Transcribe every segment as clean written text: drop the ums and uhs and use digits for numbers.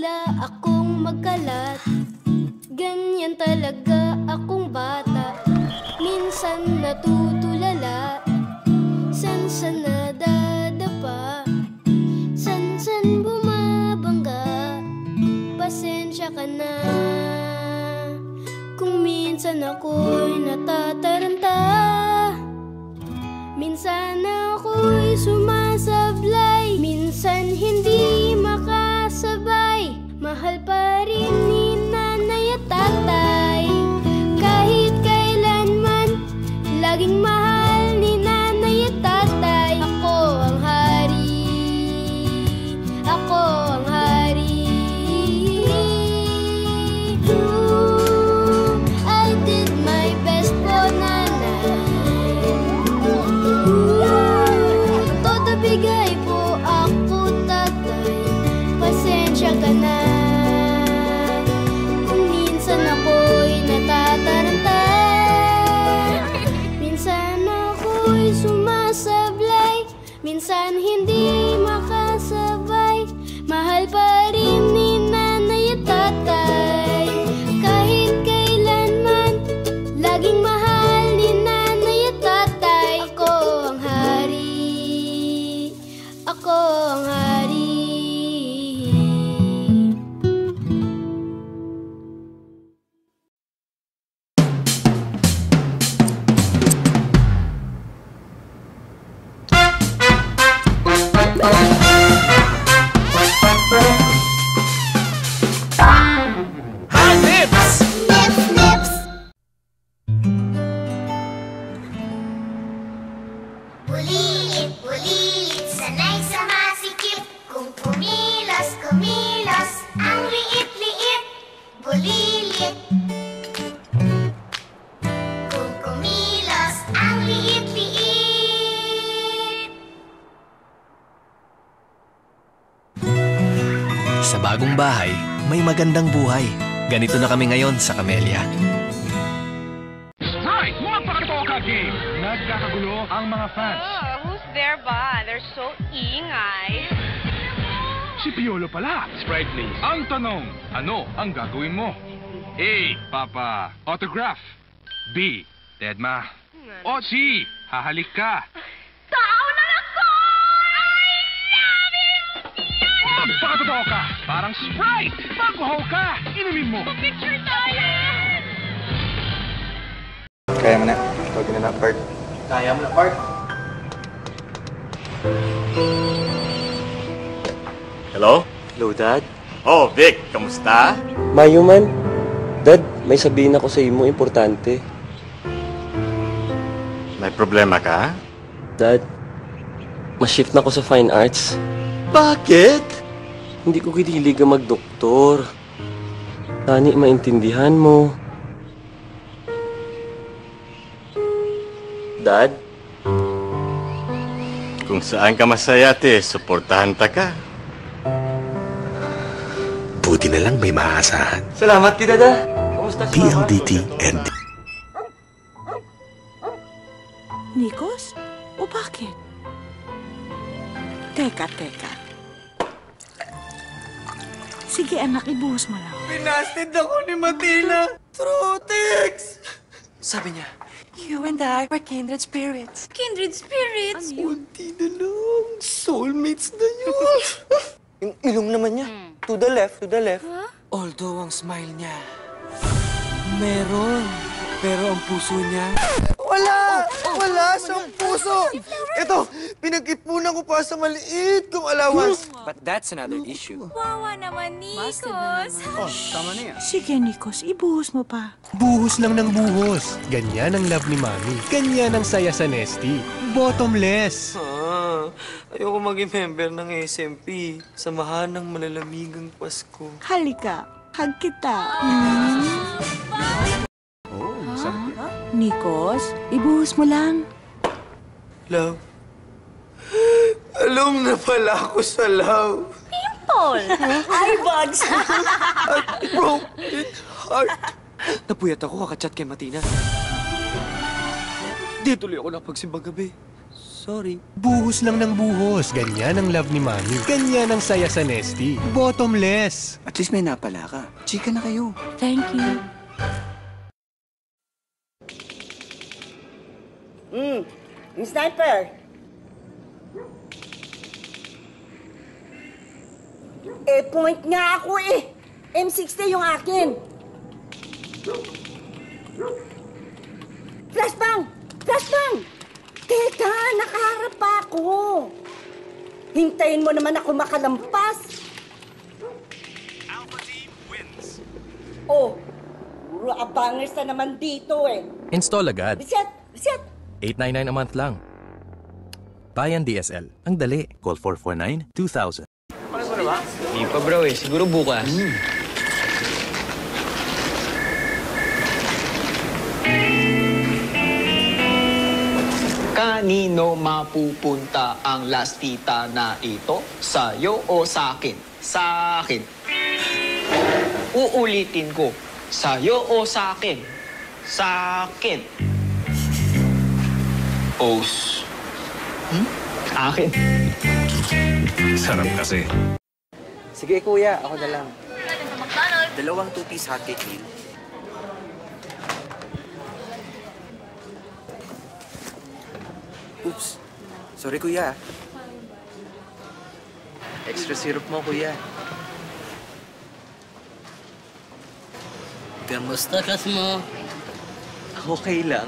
bigla akong magkalat. Ganyan talaga akong bata. Minsan natutulala, san-san nadadapa, san-san bumabangga. Pasensya ka na kung minsan ako'y natataranta. Minsan ako'y sumasablay, minsan hindi makasabay. Mahal pa rin ni nanay at tatay. Kahit kailanman, laging mahal ni nanay at tatay. Ako ang hari, ako ang hari. Ooh, I did my best po, nanay. Todo bigay po ako, tatay. Pasensya ka na kung minsan ako'y natataranta. Minsan ako'y sumasablay, minsan hindi makasabay. Mahal pa rin ni nanay at tatay. Kahit kailanman, laging mahal ni nanay at tatay. Ako ang hari, ako ang hari. Bulilit, bulilit, sanay sa masikip. Kung kumilos, kumilos, ang liit-liit. Bulilit. Kung kumilos, ang liit-liit. Sa bagong bahay, may magandang buhay. Ganito na kami ngayon sa Camellia. Right! Mga pakatoka game! Nagkakagulo ang mga fans. Oh, who's there ba? They're so ingay. Si Piolo pala. Sprite please. Ang tanong, ano ang gagawin mo? A. Papa, autograph. B. Deadma. O C. Hahalik ka. Tao na ako! I love him! Pakatoka! Parang Sprite! Baguhaw ka! Inumin mo! Picture tayo! Kaya mo na. Tawagin na na, Park. Kaya mo na, Park. Hello? Hello, Dad. Oh, Vic, kamusta? Mayo man. Dad, may sabihin ako sa imo, importante. May problema ka? Dad, ma-shift na ako sa fine arts. Bakit? Hindi ko kidilig ang magdoktor. Tani, maintindihan mo. Dad? Kung saan ka masaya, te, suportahan ta ka. Buti na lang may maaasahan. Salamat, Tita Dad. Kamusta si Mama? PLDT and... Nikos? O bakit? Teka. Sige anak, ibuhos mo lang. Pinastid ako ni Matina. Trotix! Sabi niya, you and I are kindred spirits. Kindred spirits? Unti na lang. Soulmates na yun. Yung ilong naman niya. To the left. Huh? Although ang smile niya, meron. Pero ang puso niya, wala siyang puso. Ito, pinag-ipunan ko pa sa maliit kong allowance. But that's another issue. Wawa naman, Nikos. Tama na yan. Sige, Nikos, ibuhos mo pa. Buhos lang ng buhos. Ganyan ang love ni Mami. Ganyan ang saya sa Nesty. Bottomless. Ayoko maging member ng SMP. Samahan ng Malalamigang Pasko. Halika, hug kita. Nikos, ibuhos mo lang. Love. Alam na pala ako sa love. Pimple! Eye bags! Broken heart. Napuyat ako kakachat kay Matina. Di tuloy ako napagsimba gabi. Sorry. Buhos lang ng buhos. Ganyan ang love ni Mami. Ganyan ang saya sa Nesty. Bottomless. At least may napala ka. Chika na kayo. Thank you. Yung sniper. Point nga ako eh. M60 yung akin. Flashbang! Flashbang! Teka, nakaharap pa ako. Hintayin mo naman ako makalampas. Alpha Team wins. Oh, puro abangers na naman dito eh. Install agad. Reset! Reset! $899 a month lang. Bayan DSL. Ang dali. Call 449-2000. Hindi pa bro eh. Siguro bukas. Kanino mapupunta ang lastita na ito? Sa'yo o sa'kin? Sa'kin. Uulitin ko. Sa'yo o sa'kin? Sa'kin. Os. Akin. Sarap kasi. Sige kuya, ako na lang. Dalawang 2-piece hotcake meal. Oops. Sorry kuya. Extra syrup mo kuya. Kamusta kas mo? Okay lang.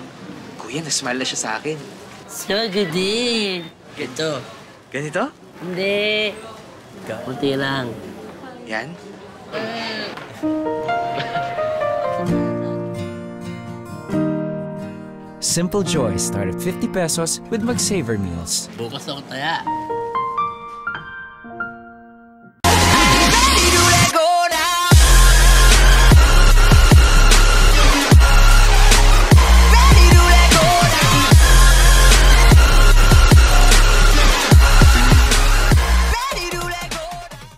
Kuya, nasmile na siya sa akin. So good din. Ito. Ganito? Hindi. Kunti lang. Yan? Simple joys start at 50 pesos with McSaver meals. Bukas ako taya.